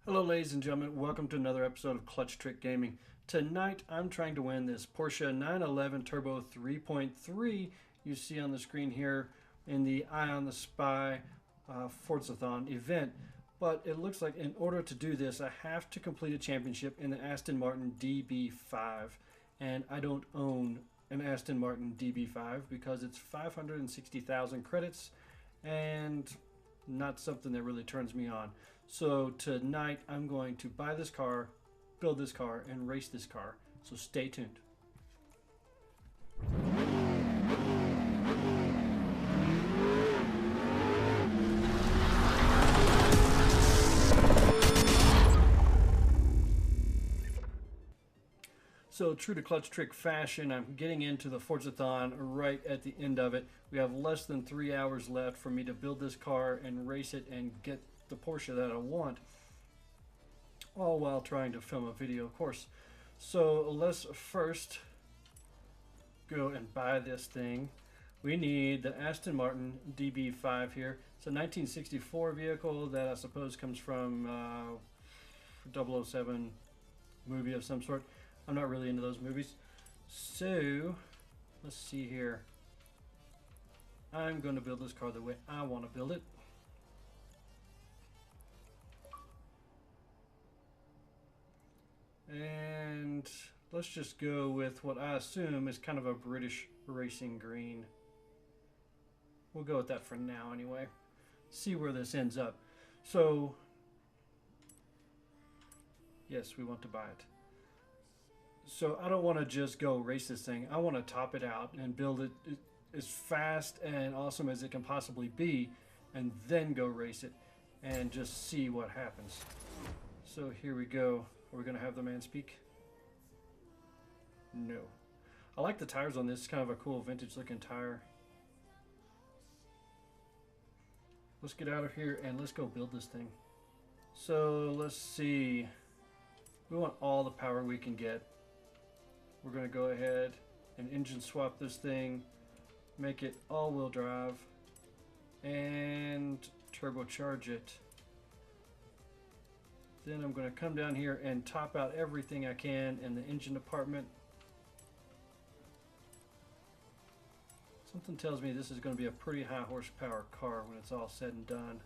Hello ladies and gentlemen, welcome to another episode of Clutch Trick Gaming. Tonight I'm trying to win this Porsche 911 Turbo 3.3 you see on the screen here in the Eye on the Spy Forzathon event. But it looks like in order to do this I have to complete a championship in the Aston Martin DB5. And I don't own an Aston Martin DB5 because it's 560,000 credits and not something that really turns me on. So tonight I'm going to buy this car, build this car, and race this car. So stay tuned. So true to Clutch Trick fashion, I'm getting into the Forzathon right at the end of it. We have less than 3 hours left for me to build this car and race it and get the Porsche that I want, all while trying to film a video, of course. So let's first go and buy this thing. We need the Aston Martin DB5 here. It's a 1964 vehicle that I suppose comes from 007 movie of some sort. I'm not really into those movies. So let's see here. I'm going to build this car the way I want to build it. And let's just go with what I assume is kind of a British racing green. We'll go with that for now anyway. See where this ends up. So, yes, we want to buy it. So I don't want to just go race this thing. I want to top it out and build it as fast and awesome as it can possibly be, and then go race it and just see what happens. So here we go. Are we going to have the man speak? No. I like the tires on this. It's kind of a cool vintage looking tire. Let's get out of here and let's go build this thing. So let's see. We want all the power we can get. We're going to go ahead and engine swap this thing, make it all-wheel drive, and turbocharge it. Then I'm going to come down here and top out everything I can in the engine department. Something tells me this is going to be a pretty high horsepower car when it's all said and done.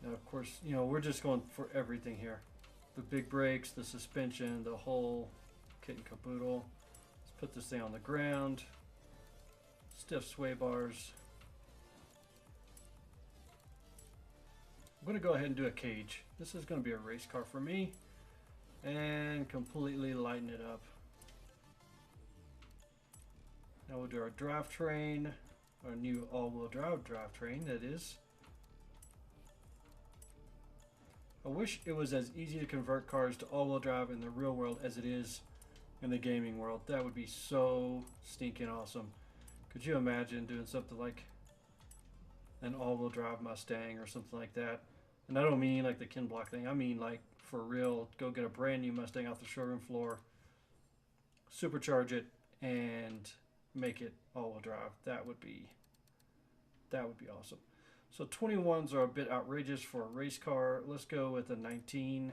Now, of course, you know, we're just going for everything here. The big brakes, the suspension, the whole kit and caboodle. Let's put this thing on the ground. Stiff sway bars. I'm going to go ahead and do a cage. This is going to be a race car for me. And completely lighten it up. Now we'll do our drivetrain. Our new all-wheel drive drivetrain, that is. I wish it was as easy to convert cars to all-wheel drive in the real world as it is in the gaming world. That would be so stinking awesome. Could you imagine doing something like an all-wheel drive Mustang or something like that? And I don't mean like the Ken Block thing. I mean like for real, go get a brand new Mustang off the showroom floor, supercharge it, and make it all-wheel drive. That would be awesome. So 21s are a bit outrageous for a race car. Let's go with a 19.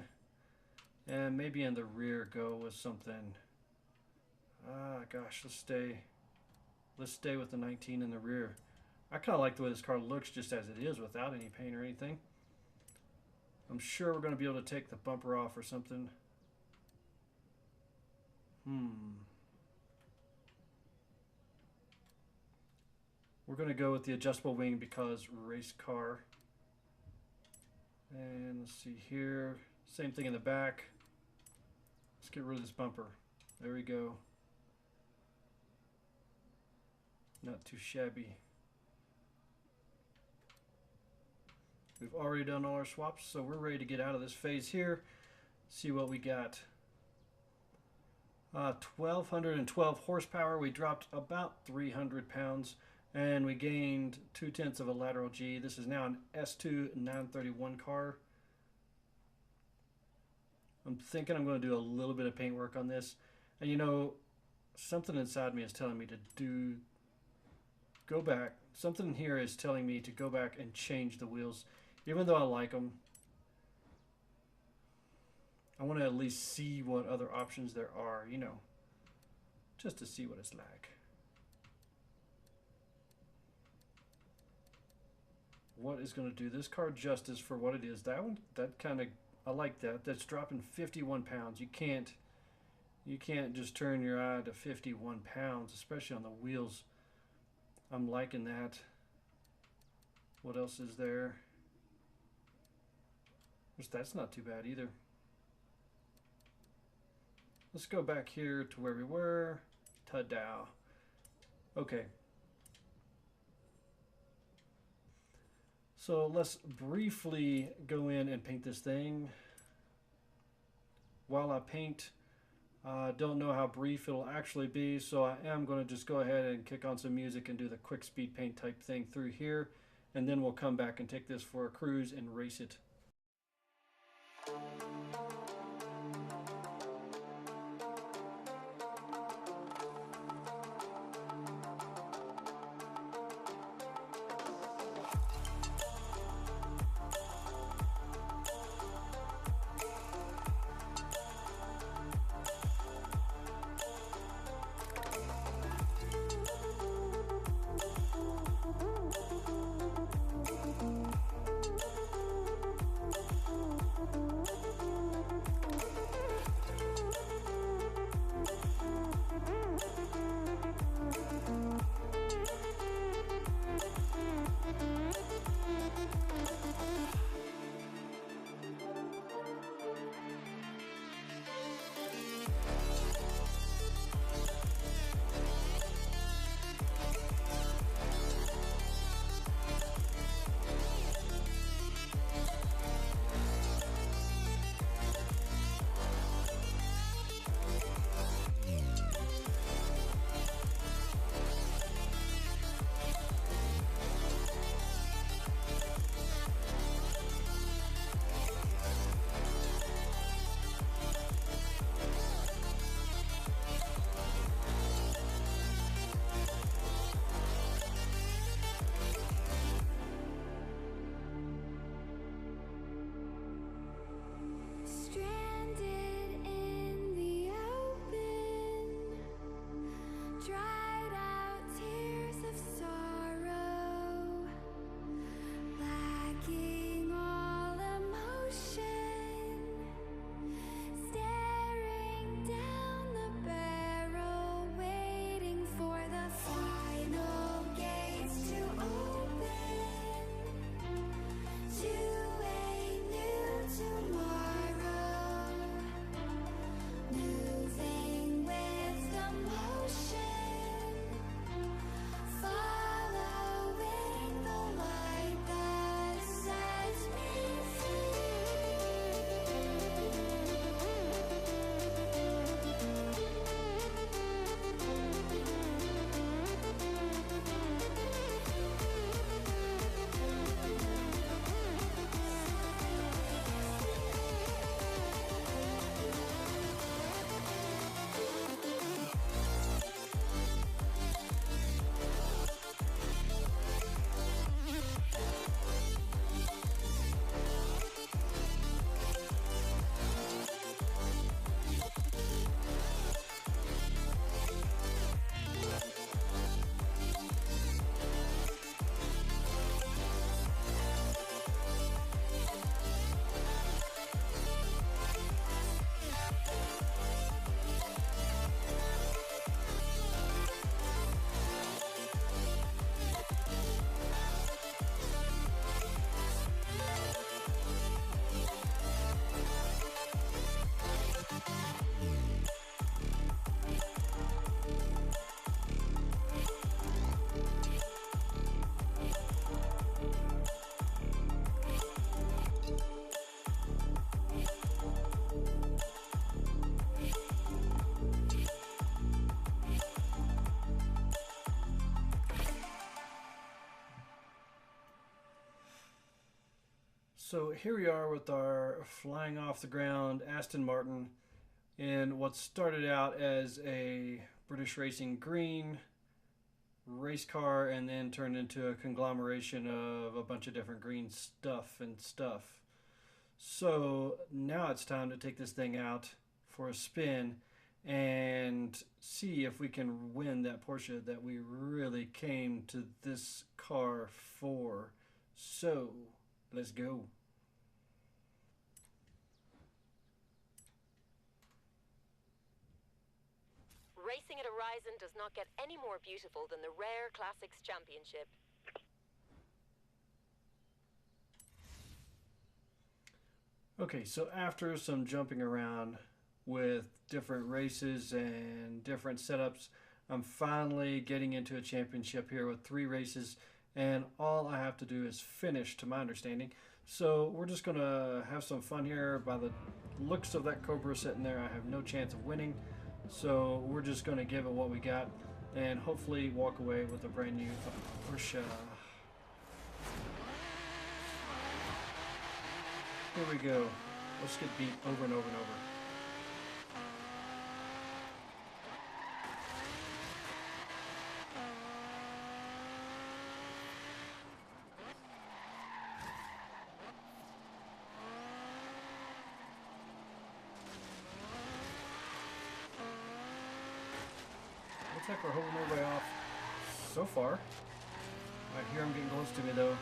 And maybe in the rear go with something. Gosh, let's stay with the 19 in the rear. I kind of like the way this car looks just as it is without any paint or anything. I'm sure we're going to be able to take the bumper off or something. We're going to go with the adjustable wing because race car. And let's see here. Same thing in the back. Let's get rid of this bumper. There we go. Not too shabby. We've already done all our swaps, so we're ready to get out of this phase here. See what we got. 1,212 horsepower. We dropped about 300 pounds. And we gained 0.2 of a lateral G. This is now an S2 931 car. I'm thinking I'm going to do a little bit of paint work on this. And you know, something inside me is telling me to go back. Something here is telling me to go back and change the wheels. Even though I like them, I want to at least see what other options there are, you know, just to see what it's like. What is going to do this car justice for what it is? That one, that kind of, I like that. That's dropping 51 pounds. You can't just turn your eye to 51 pounds, especially on the wheels. I'm liking that. What else is there? That's not too bad either. Let's go back here to where we were. Ta-da. Okay. So let's briefly go in and paint this thing. While I paint, I don't know how brief it'll actually be, so I am going to just go ahead and kick on some music and do the quick speed paint type thing through here, and then we'll come back and take this for a cruise and race it. So here we are with our flying off the ground Aston Martin in what started out as a British Racing Green race car and then turned into a conglomeration of a bunch of different green stuff. So now it's time to take this thing out for a spin and see if we can win that Porsche that we really came to this car for. So let's go. Racing at Horizon does not get any more beautiful than the Rare Classics Championship. Okay, so after some jumping around with different races and different setups, I'm finally getting into a championship here with 3 races, and all I have to do is finish, to my understanding. So we're just going to have some fun here. By the looks of that Cobra sitting there, I have no chance of winning. So we're just going to give it what we got and hopefully walk away with a brand new Porsche. Here we go. Let's get beat over and over and over. Looks like we're holding our way off so far. I hear him getting close to me though.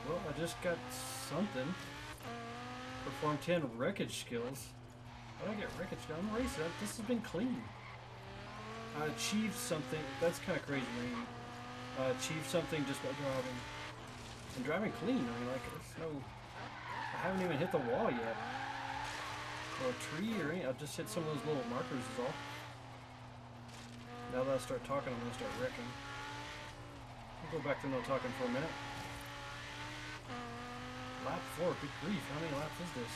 Well, I just got something. Perform 10 wreckage skills. How did I get wreckage? I'm racing. This has been clean. I achieved something. That's kind of crazy. I mean, I achieved something just by driving. And driving clean. I mean, like, there's no... I haven't even hit the wall yet. Or a tree or anything. I've just hit some of those little markers is all. Now that I start talking, I'm going to start wrecking. I'll go back to no talking for a minute. Lap 4, good grief, how many laps is this?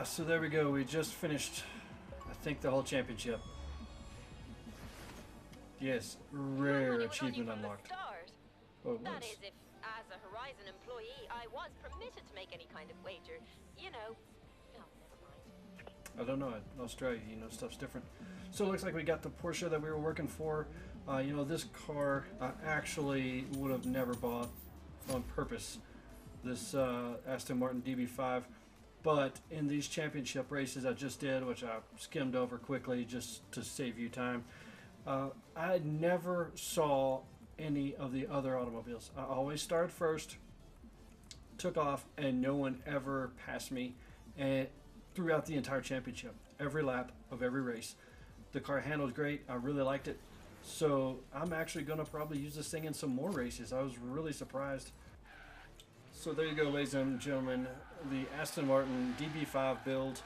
So there we go. We just finished, I think, the whole championship. Yes, rare achievement unlocked. Oh, it was. That is, if, as a Horizon employee, I was permitted to make any kind of wager. You know. No, never mind. I don't know. In Australia, you know, stuff's different. So it looks like we got the Porsche that we were working for. You know, this car I actually would have never bought on purpose. This Aston Martin DB5. But in these championship races I just did, which I skimmed over quickly just to save you time, I never saw any of the other automobiles. I always started first, took off, and no one ever passed me and throughout the entire championship, every lap of every race. The car handled great. I really liked it. So I'm actually going to probably use this thing in some more races. I was really surprised. So there you go, ladies and gentlemen, the Aston Martin DB5 build.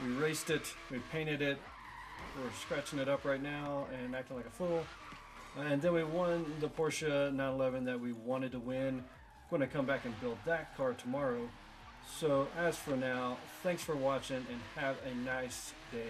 We raced it, we painted it, we're scratching it up right now and acting like a fool. And then we won the Porsche 911 that we wanted to win. Going to come back and build that car tomorrow. So as for now, thanks for watching and have a nice day.